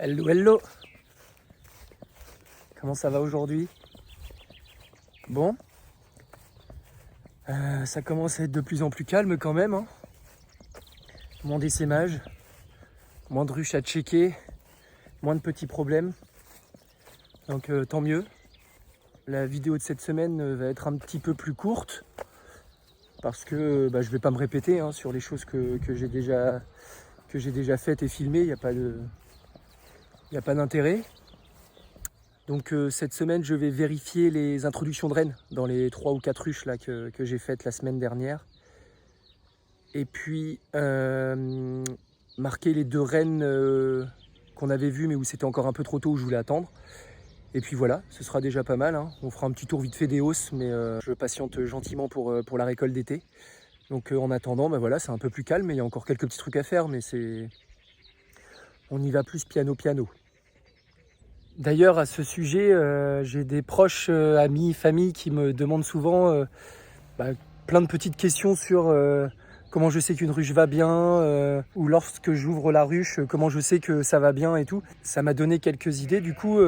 Hello, hello. Comment ça va aujourd'hui? Bon, ça commence à être de plus en plus calme quand même, hein. Moins d'essaimage, moins de ruches à checker, moins de petits problèmes. Donc tant mieux. La vidéo de cette semaine va être un petit peu plus courte parce que je vais pas me répéter hein, sur les choses que j'ai déjà faites et filmées. Il n'y a pas d'intérêt. Donc cette semaine, je vais vérifier les introductions de rennes dans les 3 ou 4 ruches là, que j'ai faites la semaine dernière. Et puis marquer les 2 rennes qu'on avait vues mais où c'était encore un peu trop tôt, où je voulais attendre. Et puis voilà, ce sera déjà pas mal, hein. On fera un petit tour vite fait des hausses, mais je patiente gentiment pour la récolte d'été. Donc en attendant, voilà, c'est un peu plus calme, mais il y a encore quelques petits trucs à faire, mais on y va plus piano piano. D'ailleurs, à ce sujet, j'ai des proches, amis, famille qui me demandent souvent plein de petites questions sur comment je sais qu'une ruche va bien, ou lorsque j'ouvre la ruche, comment je sais que ça va bien et tout. Ça m'a donné quelques idées. Du coup,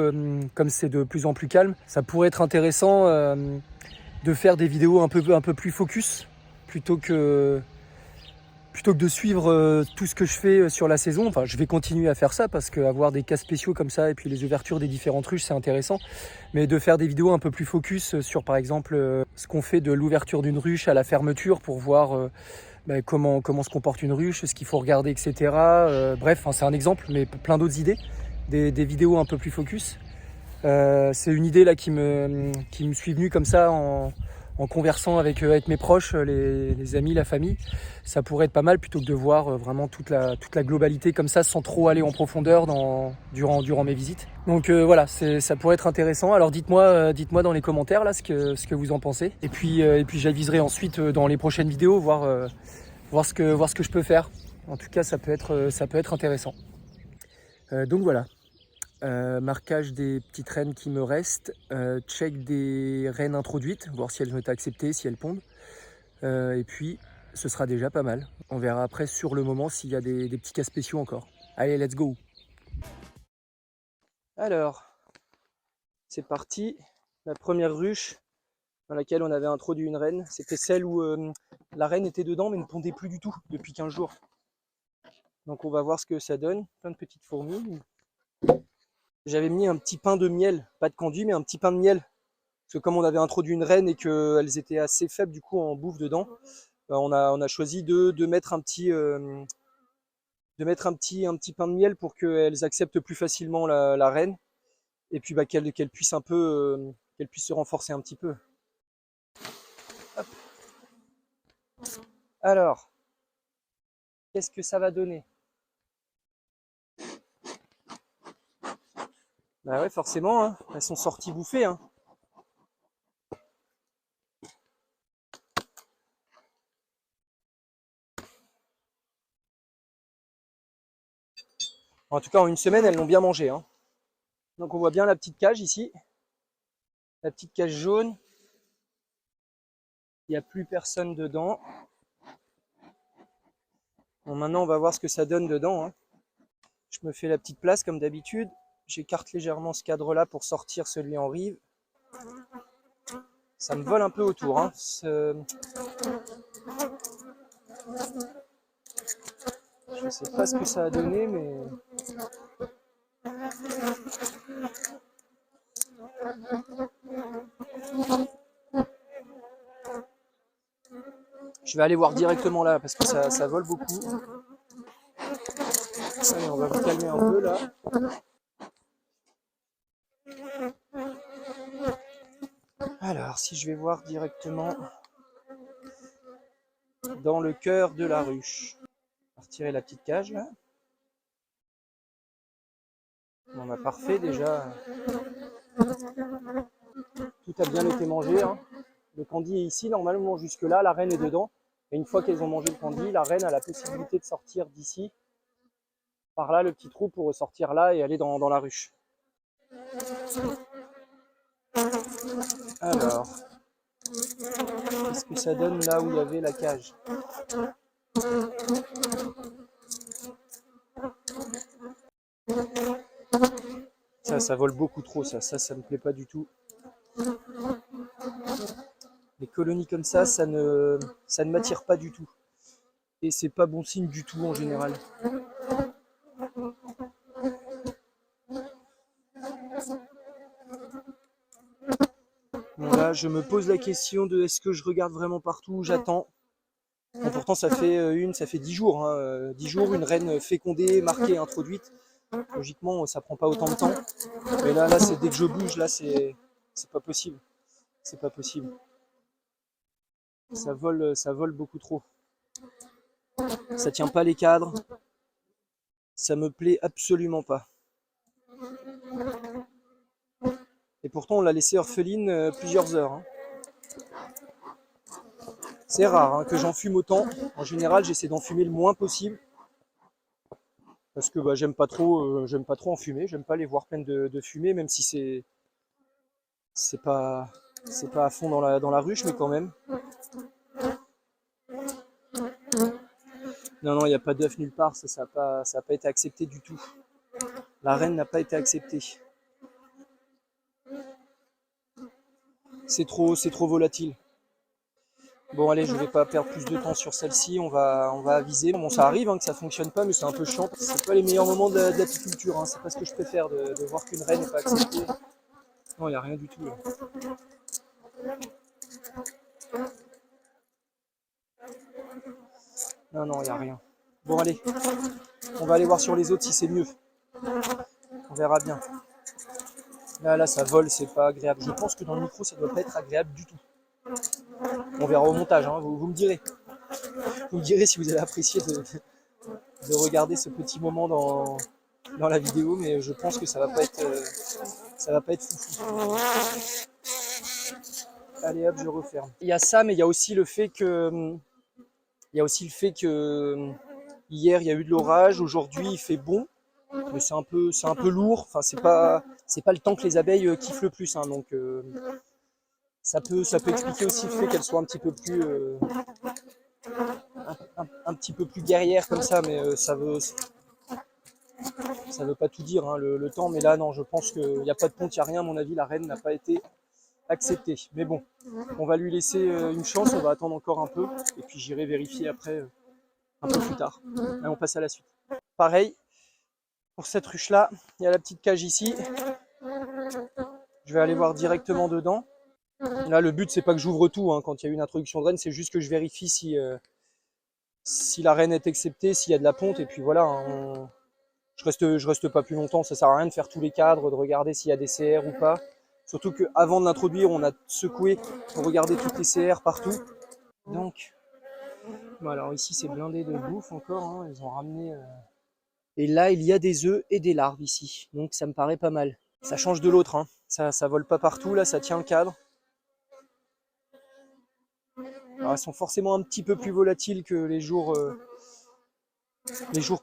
comme c'est de plus en plus calme, ça pourrait être intéressant de faire des vidéos un peu plus focus plutôt que de suivre tout ce que je fais sur la saison. Enfin, je vais continuer à faire ça parce qu'avoir des cas spéciaux comme ça et puis les ouvertures des différentes ruches, c'est intéressant. Mais de faire des vidéos un peu plus focus sur, par exemple, ce qu'on fait de l'ouverture d'une ruche à la fermeture pour voir comment se comporte une ruche, ce qu'il faut regarder, etc. Bref, c'est un exemple, mais plein d'autres idées. Des vidéos un peu plus focus. C'est une idée là qui me suis venue comme ça en conversant avec mes proches, les amis, la famille. Ça pourrait être pas mal plutôt que de voir vraiment toute la globalité comme ça sans trop aller en profondeur durant mes visites. Donc voilà, ça pourrait être intéressant. Alors dites-moi dans les commentaires là ce que vous en pensez. Et puis j'aviserai ensuite dans les prochaines vidéos voir ce que je peux faire. En tout cas, ça peut être intéressant. Donc voilà. Marquage des petites rennes qui me restent, check des rennes introduites, voir si elles ont été acceptées, si elles pondent, et puis ce sera déjà pas mal. On verra après sur le moment s'il y a des petits cas spéciaux encore. Allez, let's go. Alors, c'est parti. La première ruche dans laquelle on avait introduit une reine, c'était celle où la reine était dedans mais ne pondait plus du tout depuis 15 jours. Donc on va voir ce que ça donne. Plein de petites fourmis. J'avais mis un petit pain de miel, pas de conduit, mais un petit pain de miel. Parce que comme on avait introduit une reine et qu'elles étaient assez faibles du coup en bouffe dedans, on a choisi de mettre un petit pain de miel pour qu'elles acceptent plus facilement la reine et puis qu'elles puissent qu'elles puissent se renforcer un petit peu. Hop. Alors, qu'est-ce que ça va donner? Bah ouais, forcément, hein, elles sont sorties bouffer, hein. En tout cas, en une semaine, elles l'ont bien mangé, hein. Donc on voit bien la petite cage ici, la petite cage jaune. Il n'y a plus personne dedans. Bon, maintenant, on va voir ce que ça donne dedans, hein. Je me fais la petite place comme d'habitude. J'écarte légèrement ce cadre-là pour sortir celui en rive. Ça me vole un peu autour, hein. Je ne sais pas ce que ça a donné, mais... Je vais aller voir directement là, parce que ça vole beaucoup. Allez, on va vous calmer un peu là. Alors, si je vais voir directement dans le cœur de la ruche. On va retirer la petite cage là. Bon, bah parfait déjà. Tout a bien été mangé, hein. Le candy est ici, normalement jusque là, la reine est dedans. Et une fois qu'elles ont mangé le candy, la reine a la possibilité de sortir d'ici, par là, le petit trou pour ressortir là et aller dans la ruche. Alors, qu'est-ce que ça donne là où il y avait la cage? Ça vole beaucoup trop, ça me plaît pas du tout. Les colonies comme ça ne m'attire pas du tout. Et c'est pas bon signe du tout en général. Bon là, je me pose la question de est-ce que je regarde vraiment partout ou j'attends. Bon, pourtant ça fait 10 jours, hein, 10 jours, une reine fécondée, marquée, introduite. Logiquement, ça prend pas autant de temps. Mais là, c'est dès que je bouge, là, c'est pas possible. C'est pas possible. Ça vole beaucoup trop. Ça tient pas les cadres. Ça me plaît absolument pas. Et pourtant, on l'a laissée orpheline plusieurs heures, hein. C'est rare hein, que j'en fume autant. En général, j'essaie d'en fumer le moins possible. Parce que bah, j'aime pas trop en fumer. J'aime pas les voir pleines de fumée, même si c'est pas, c'est pas à fond dans la ruche, mais quand même. Non, non, il n'y a pas d'œuf nulle part. Ça a pas été accepté du tout. La reine n'a pas été acceptée. C'est trop volatile. Bon allez, je vais pas perdre plus de temps sur celle-ci, on va aviser. Bon ça arrive hein, que ça fonctionne pas, mais c'est un peu chiant. C'est pas les meilleurs moments de l'apiculture, hein. C'est pas ce que je préfère de voir qu'une reine n'est pas acceptée. Non, il n'y a rien du tout là. Non, non, il n'y a rien. Bon allez, on va aller voir sur les autres si c'est mieux. On verra bien. Là, ça vole, c'est pas agréable. Je pense que dans le micro, ça doit pas être agréable du tout. On verra au montage, hein, vous me direz. Vous me direz si vous avez apprécié de regarder ce petit moment dans la vidéo, mais je pense que ça va pas être foufou. Allez hop, je referme. Il y a ça, mais il y a aussi le fait que hier il y a eu de l'orage, aujourd'hui il fait bon, mais c'est un peu lourd. Enfin, c'est pas le temps que les abeilles kiffent le plus, hein, donc ça peut expliquer aussi le fait qu'elles soient un petit peu plus un petit peu plus guerrières comme ça, mais ça veut pas tout dire hein, le temps. Mais là non, je pense qu'il n'y a pas de ponte, il n'y a rien. À mon avis, la reine n'a pas été acceptée. Mais bon, on va lui laisser une chance, on va attendre encore un peu, et puis j'irai vérifier après un peu plus tard. Allez, on passe à la suite. Pareil, pour cette ruche-là, il y a la petite cage ici. Je vais aller voir directement dedans. Là, le but, c'est pas que j'ouvre tout hein, quand il y a une introduction de reine, c'est juste que je vérifie si la reine est acceptée, s'il y a de la ponte, et puis voilà. Hein, je reste pas plus longtemps, ça sert à rien de faire tous les cadres, de regarder s'il y a des CR ou pas. Surtout qu'avant de l'introduire, on a secoué pour regarder toutes les CR partout. Donc, bon, alors ici c'est blindé de bouffe encore, hein, ils ont ramené... Et là, il y a des œufs et des larves ici, donc ça me paraît pas mal. Ça change de l'autre, hein. Ça vole pas partout, là, ça tient le cadre. Alors, elles sont forcément un petit peu plus volatiles que les jours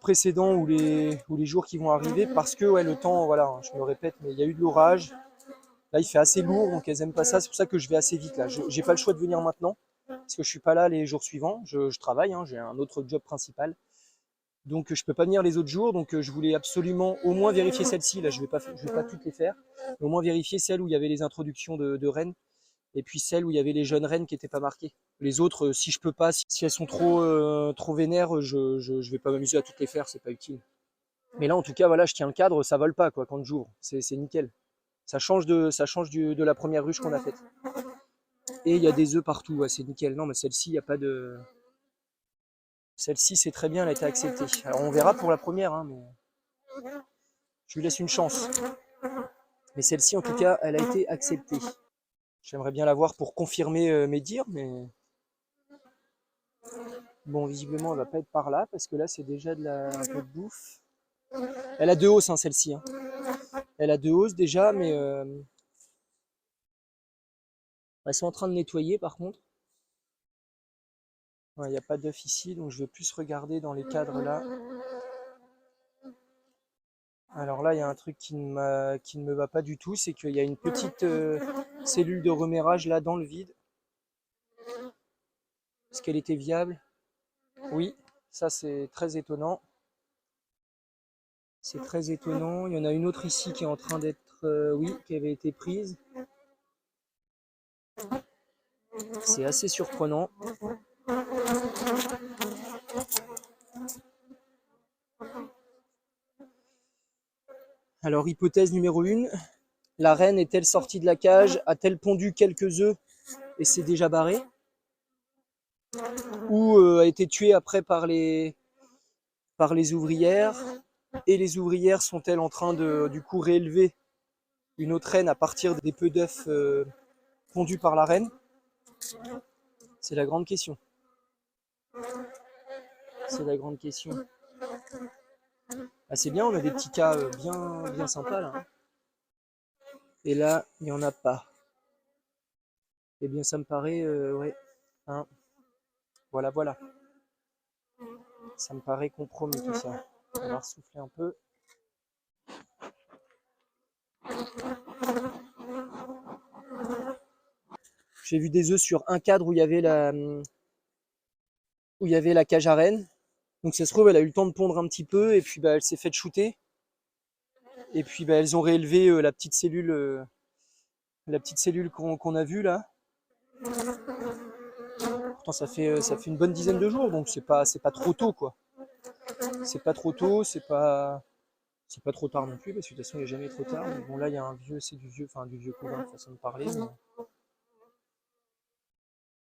précédents ou les jours qui vont arriver, parce que ouais, le temps, voilà, hein, je me répète, mais il y a eu de l'orage. Là, il fait assez lourd, donc elles aiment pas ça. C'est pour ça que je vais assez vite. Là, j'ai pas le choix de venir maintenant, parce que je suis pas là les jours suivants. Je travaille, hein, j'ai un autre job principal, donc je peux pas venir les autres jours. Donc je voulais absolument au moins vérifier celle-ci. Là, je vais pas toutes les faire, mais au moins vérifier celle où il y avait les introductions de rennes, et puis celle où il y avait les jeunes rennes qui n'étaient pas marquées. Les autres, si je peux pas, si elles sont trop vénères, je vais pas m'amuser à toutes les faire, c'est pas utile. Mais là, en tout cas, voilà, je tiens le cadre, ça vole pas quoi quand j'ouvre, c'est nickel. Ça change de la première ruche qu'on a faite. Et il y a des œufs partout, ouais, c'est nickel. Non, mais celle-ci, il n'y a pas de... Celle-ci, c'est très bien, elle a été acceptée. Alors on verra pour la première, hein, mais je lui laisse une chance. Mais celle-ci, en tout cas, elle a été acceptée. J'aimerais bien la voir pour confirmer mes dires, mais... Bon, visiblement, elle va pas être par là, parce que là, c'est déjà un peu de bouffe. Elle a deux hausses, hein, celle-ci. Hein. Elle a deux hausses déjà, mais... Elles sont en train de nettoyer, par contre. Il n'y a pas d'œuf ici, donc je vais plus regarder dans les cadres là. Alors là, il y a un truc qui ne me va pas du tout, c'est qu'il y a une petite cellule de remération là dans le vide. Est-ce qu'elle était viable? Oui, ça c'est très étonnant. C'est très étonnant. Il y en a une autre ici qui est en train d'être, oui, qui avait été prise. C'est assez surprenant. Alors, hypothèse numéro 1, la reine est-elle sortie de la cage? A-t-elle pondu quelques œufs et s'est déjà barrée? Ou a été tuée après par les ouvrières? Et les ouvrières sont-elles en train de, du coup, réélever une autre reine à partir des peu d'œufs pondus par la reine? C'est la grande question. C'est la grande question. Ah, c'est bien, on a des petits cas bien sympas là. Et là, il n'y en a pas. Eh bien, ça me paraît, ouais. Hein, voilà. Ça me paraît compromis tout ça. On va ressouffler un peu. J'ai vu des œufs sur un cadre où il y avait la cage à reine. Donc ça se trouve, elle a eu le temps de pondre un petit peu et puis bah, elle s'est faite shooter. Et puis bah, elles ont réélevé la petite cellule qu'on a vue là. Pourtant ça fait une bonne dizaine de jours, donc c'est pas trop tôt quoi. C'est pas trop tôt, c'est pas trop tard non plus parce que de toute façon il n'est jamais trop tard. Mais bon là il y a un vieux, c'est du vieux couvain de façon de parler.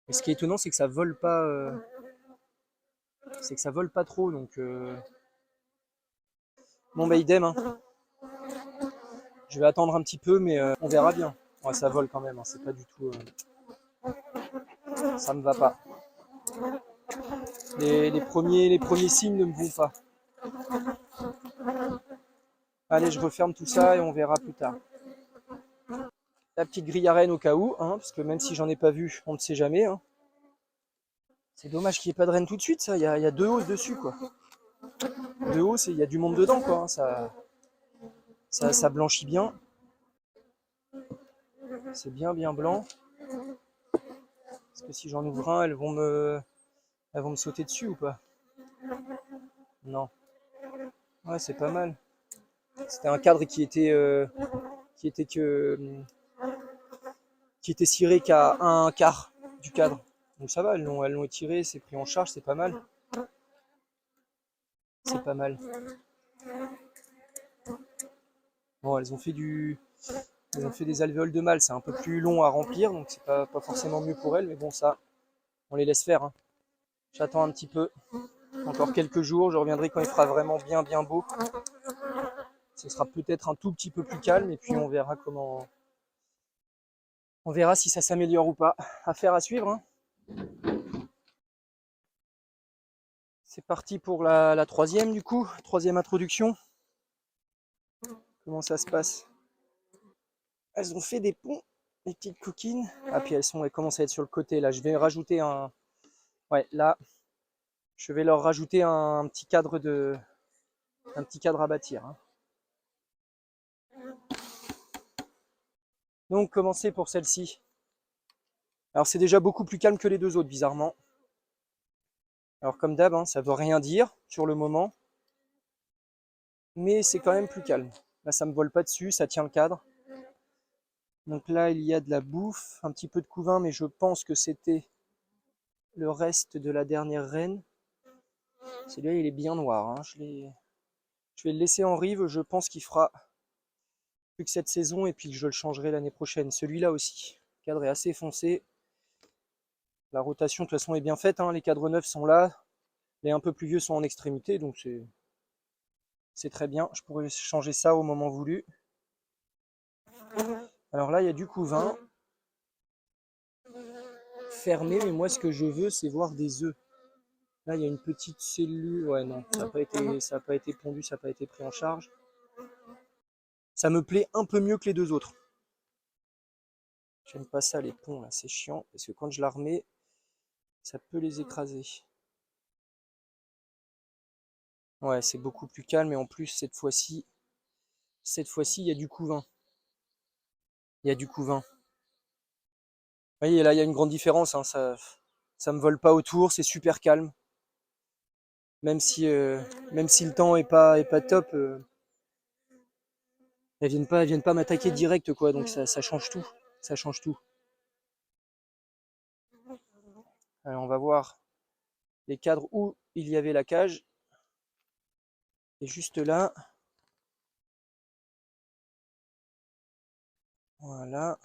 Mais ce qui est étonnant c'est que ça vole pas, trop donc. Bon bah idem, hein. Je vais attendre un petit peu mais on verra bien. Ouais, ça vole quand même, hein. C'est pas du tout, ça me va pas. Les premiers signes ne me vont pas. Allez, je referme tout ça et on verra plus tard. La petite grille à reine au cas où, hein, parce que même si j'en ai pas vu, on ne sait jamais. Hein. C'est dommage qu'il n'y ait pas de reine tout de suite, ça. Il y a deux hausses dessus, quoi. Deux hausses et il y a du monde dedans, quoi. Hein. Ça blanchit bien. C'est bien blanc. Parce que si j'en ouvre un, elles vont me sauter dessus ou pas? Non. Ouais, c'est pas mal. C'était un cadre qui était que, qui était ciré qu'à un quart du cadre. Donc ça va, elles l'ont étiré, c'est pris en charge, c'est pas mal. C'est pas mal. Bon, elles ont fait des alvéoles de mâle, c'est un peu plus long à remplir, donc c'est pas forcément mieux pour elles, mais bon, ça, on les laisse faire. Hein. J'attends un petit peu, encore quelques jours, je reviendrai quand il fera vraiment bien beau. Ce sera peut-être un tout petit peu plus calme, et puis on verra comment. On verra si ça s'améliore ou pas. Affaire à suivre. Hein. C'est parti pour la troisième, du coup, troisième introduction. Comment ça se passe? Elles ont fait des ponts, les petites coquines. Ah, puis elles commencent à être sur le côté, là. Je vais rajouter un. Ouais, là, je vais leur rajouter un petit cadre à bâtir. Hein. Donc commencer pour celle-ci. Alors c'est déjà beaucoup plus calme que les deux autres, bizarrement. Alors comme d'hab, hein, ça veut rien dire sur le moment. Mais c'est quand même plus calme. Là ça me vole pas dessus, ça tient le cadre. Donc là il y a de la bouffe, un petit peu de couvain, mais je pense que c'était le reste de la dernière reine. Celui-là il est bien noir. Hein. Je vais le laisser en rive, je pense qu'il fera plus que cette saison et puis je le changerai l'année prochaine. Celui-là aussi. Le cadre est assez foncé. La rotation de toute façon est bien faite, hein. Les cadres neufs sont là, les un peu plus vieux sont en extrémité, donc c'est très bien. Je pourrais changer ça au moment voulu. Alors là, il y a du couvain fermé, mais moi ce que je veux, c'est voir des œufs. Là, il y a une petite cellule. Ouais, non, ça n'a pas été pondu, ça n'a pas été pris en charge. Ça me plaît un peu mieux que les deux autres. J'aime pas ça, les ponts, là, c'est chiant, parce que quand je la remets, ça peut les écraser. Ouais, c'est beaucoup plus calme, et en plus, cette fois-ci, il y a du couvain. Il y a du couvain. Vous voyez, là, il y a une grande différence, hein, ça me vole pas autour, c'est super calme. Même si le temps est pas top, Elles viennent pas m'attaquer direct, quoi. Donc ça change tout. Ça change tout. Alors, on va voir les cadres où il y avait la cage. Et juste là, voilà.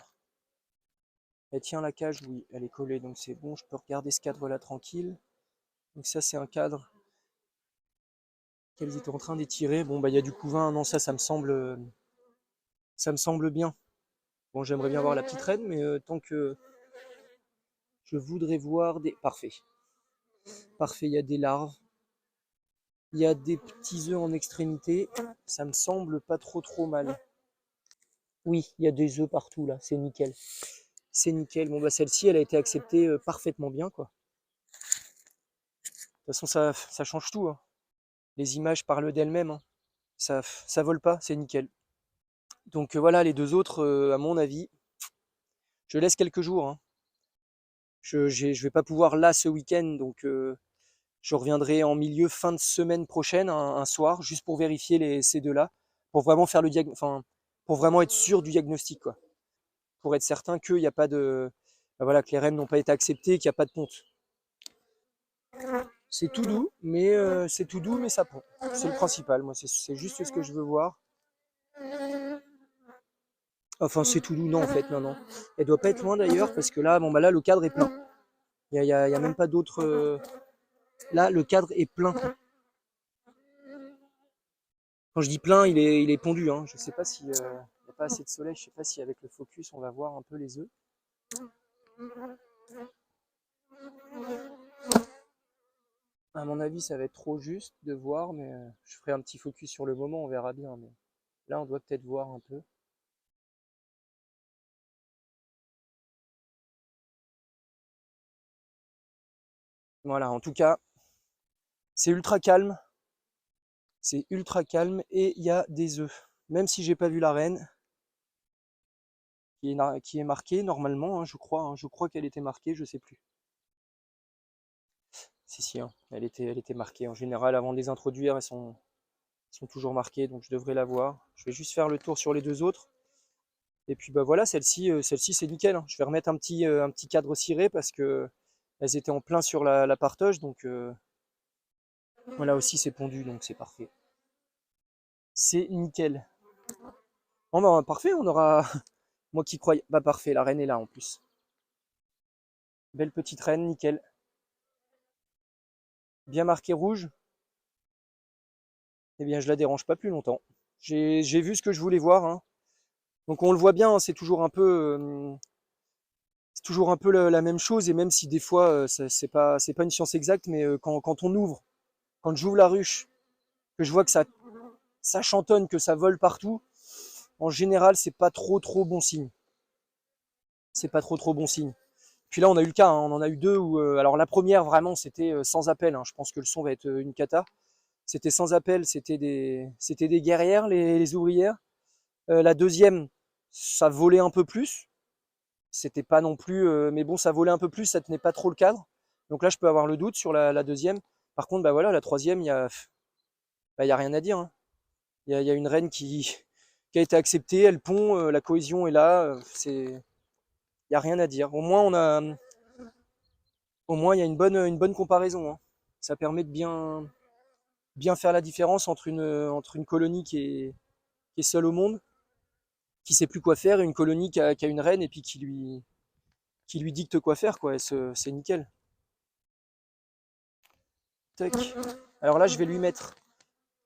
Elle tient la cage, oui, elle est collée, donc c'est bon. Je peux regarder ce cadre-là tranquille. Donc ça, c'est un cadre qu'elles étaient en train d'étirer. Bon, bah il y a du couvain. Non, ça me semble bien. Bon, j'aimerais bien voir la petite reine, mais tant que je voudrais voir des... Parfait. Parfait, il y a des larves. Il y a des petits œufs en extrémité. Ça me semble pas trop mal. Oui, il y a des œufs partout là, c'est nickel. C'est nickel. Bon, bah celle-ci, elle a été acceptée parfaitement bien, quoi. De toute façon, ça change tout, hein. Les images parlent d'elles-mêmes, hein. Ça vole pas, c'est nickel. Donc voilà, les deux autres, à mon avis, je laisse quelques jours, hein. Je vais pas pouvoir là ce week-end, donc je reviendrai en milieu fin de semaine prochaine, un soir, juste pour vérifier ces deux-là, pour vraiment faire le enfin, pour vraiment être sûr du diagnostic, quoi. Pour être certain qu'il n'y a pas de, bah voilà, que les rênes n'ont pas été acceptées, qu'il n'y a pas de ponte. C'est tout doux, mais ça pond. C'est le principal. Moi, c'est juste ce que je veux voir. Enfin, c'est tout doux, non, en fait, non, non. Elle doit pas être loin d'ailleurs, parce que là, bon, bah là, le cadre est plein. Il y a même pas d'autres. Là, le cadre est plein. Quand je dis plein, il est pondu, hein. Je sais pas si, y a pas assez de soleil. Je sais pas si avec le focus, on va voir un peu les œufs. À mon avis, ça va être trop juste de voir, mais je ferai un petit focus sur le moment, on verra bien. Mais là, on doit peut-être voir un peu. Voilà, en tout cas, c'est ultra calme. C'est ultra calme et il y a des œufs. Même si j'ai pas vu la reine, qui est marquée normalement, hein, je crois qu'elle était marquée, je sais plus. Si, si, hein, elle était marquée. En général, avant de les introduire, sont toujours marquées, donc je devrais la voir. Je vais juste faire le tour sur les deux autres. Et puis bah voilà, celle-ci c'est nickel, hein. Je vais remettre un petit cadre ciré parce que elles étaient en plein sur la partoche, donc voilà aussi c'est pondu, donc c'est parfait. C'est nickel. Bon bah parfait, on aura. Moi qui croyais. Bah parfait, la reine est là en plus. Belle petite reine, nickel. Bien marqué rouge. Eh bien je la dérange pas plus longtemps. J'ai vu ce que je voulais voir, hein. Donc on le voit bien, hein, c'est toujours un peu la même chose, et même si des fois c'est pas une science exacte, mais quand on ouvre, quand j'ouvre la ruche, que je vois que ça chantonne, que ça vole partout, en général c'est pas trop bon signe. C'est pas trop bon signe. Puis là on a eu le cas, hein, on en a eu deux où alors la première vraiment c'était sans appel, hein. Je pense que le son va être une cata. C'était sans appel, c'était des guerrières, les ouvrières. La deuxième, ça volait un peu plus. C'était pas non plus, mais bon, ça volait un peu plus, ça tenait pas trop le cadre. Donc là, je peux avoir le doute sur la deuxième. Par contre, bah voilà, la troisième, y a rien à dire, hein. Il y a une reine qui a été acceptée, elle pond, la cohésion est là. Il y a rien à dire. Au moins, il y a une bonne comparaison, hein. Ça permet de bien faire la différence entre une colonie qui est seule au monde, qui sait plus quoi faire, et une colonie qui a une reine et puis qui lui dicte quoi faire, quoi. C'est nickel. Tac. Alors là, je vais lui mettre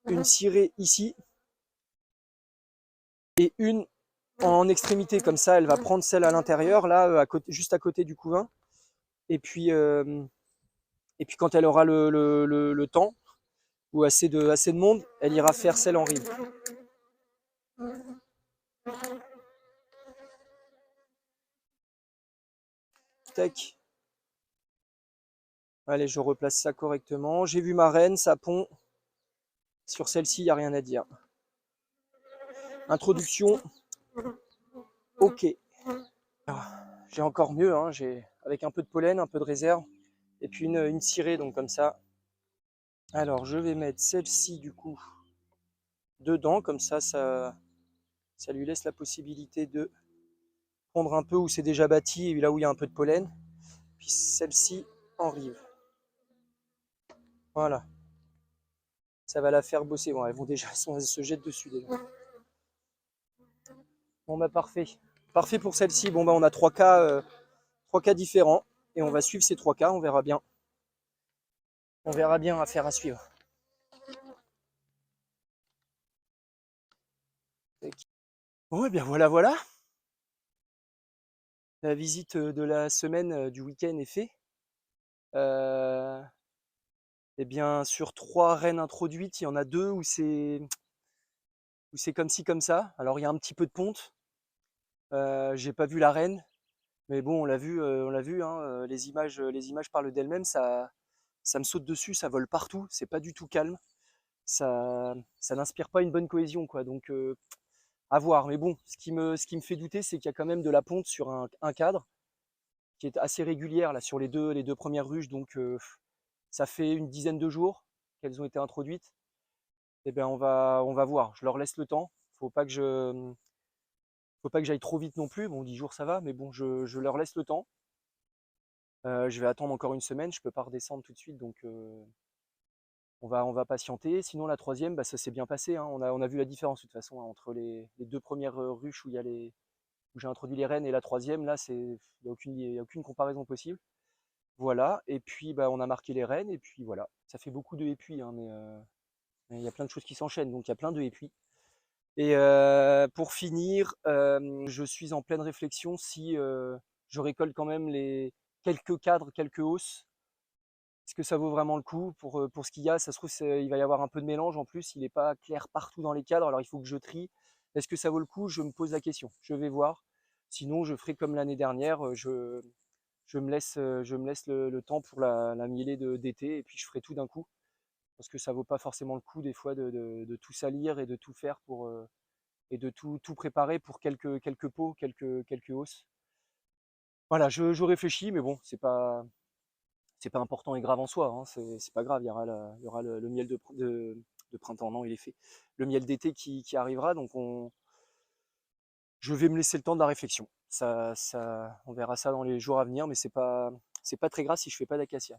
une cirée ici et une en extrémité, comme ça elle va prendre celle à l'intérieur, là, juste à côté du couvain. Et puis, euh, et puis quand elle aura le temps, ou assez de monde, elle ira faire celle en rive. Tac. Allez, je replace ça correctement. J'ai vu ma reine, ça pond. Sur celle-ci, il n'y a rien à dire. Introduction. Ok. J'ai encore mieux, hein, avec un peu de pollen, un peu de réserve, et puis une cirée, donc comme ça. Alors, je vais mettre celle-ci, du coup, dedans, comme ça Ça lui laisse la possibilité de prendre un peu où c'est déjà bâti et là où il y a un peu de pollen. Puis celle-ci en rive. Voilà. Ça va la faire bosser. Bon, elles vont déjà, elles se jettent dessus déjà. Bon bah parfait. Parfait pour celle-ci. Bon bah on a 3 cas différents. Et on va suivre ces 3 cas, on verra bien. On verra bien affaire à suivre. Bon et bien voilà. La visite de la semaine du week-end est faite. Et bien sur 3 rennes introduites, il y en a 2 où c'est comme ci comme ça. Alors il y a un petit peu de ponte. J'ai pas vu la reine, mais bon on l'a vu, hein, les images parlent d'elles-mêmes. Ça me saute dessus, ça vole partout, c'est pas du tout calme. Ça n'inspire pas une bonne cohésion quoi. Donc à voir. Mais bon, ce qui me fait douter, c'est qu'il y a quand même de la ponte sur un cadre qui est assez régulière là sur les deux premières ruches. Donc ça fait une dizaine de jours qu'elles ont été introduites. Et bien on va voir. Je leur laisse le temps. Faut pas que j'aille trop vite non plus. Bon, 10 jours ça va, mais bon, je leur laisse le temps. Je vais attendre encore une semaine. Je peux pas redescendre tout de suite, donc on va patienter. Sinon la troisième, bah, ça s'est bien passé, hein. On a vu la différence de toute façon, hein, entre les 2 premières ruches où j'ai introduit les rennes et la troisième. Là, il n'y a aucune comparaison possible. Voilà. Et puis bah, on a marqué les rennes et puis voilà. Ça fait beaucoup de épuis, hein, mais il y a plein de choses qui s'enchaînent, donc il y a plein de épuis. Et pour finir, je suis en pleine réflexion si je récolte quand même les quelques cadres, quelques hausses. Est-ce que ça vaut vraiment le coup pour ce qu'il y a? Ça se trouve, il va y avoir un peu de mélange en plus. Il n'est pas clair partout dans les cadres, alors il faut que je trie. Est-ce que ça vaut le coup? Je me pose la question. Je vais voir. Sinon, je ferai comme l'année dernière. Je me laisse le temps pour la mielée d'été et puis je ferai tout d'un coup. Parce que ça vaut pas forcément le coup des fois de tout salir et de tout faire et de tout préparer pour quelques pots, quelques hausses. Voilà, je réfléchis, mais bon, c'est pas important et grave en soi, hein, c'est pas grave. Il y aura le miel de printemps, non, il est fait. Le miel d'été qui arrivera, donc je vais me laisser le temps de la réflexion. On verra ça dans les jours à venir, mais c'est pas très grave si je fais pas d'acacia.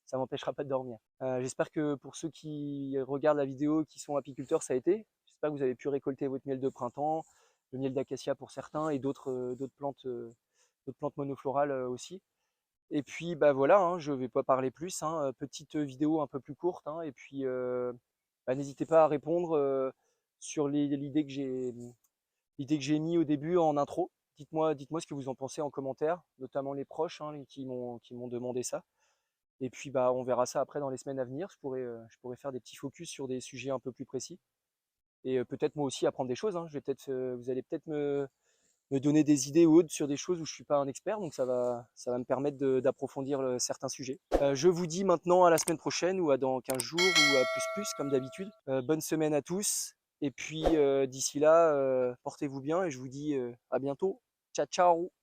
Ça m'empêchera pas de dormir. J'espère que pour ceux qui regardent la vidéo, qui sont apiculteurs, ça a été. J'espère que vous avez pu récolter votre miel de printemps, le miel d'acacia pour certains et d'autres plantes monoflorales aussi. Et puis bah voilà, hein, je ne vais pas parler plus, hein, petite vidéo un peu plus courte, hein, et puis bah, n'hésitez pas à répondre sur l'idée que j'ai mis au début en intro. Dites-moi ce que vous en pensez en commentaire, notamment les proches, hein, qui m'ont demandé ça. Et puis bah on verra ça après dans les semaines à venir. Je pourrais faire des petits focus sur des sujets un peu plus précis. Et peut-être moi aussi apprendre des choses, hein. Vous allez peut-être me donner des idées ou autres sur des choses où je ne suis pas un expert, donc ça va me permettre d'approfondir certains sujets. Je vous dis maintenant à la semaine prochaine ou à dans 15 jours ou à plus comme d'habitude. Bonne semaine à tous et puis d'ici là, portez-vous bien et je vous dis à bientôt. Ciao ciao.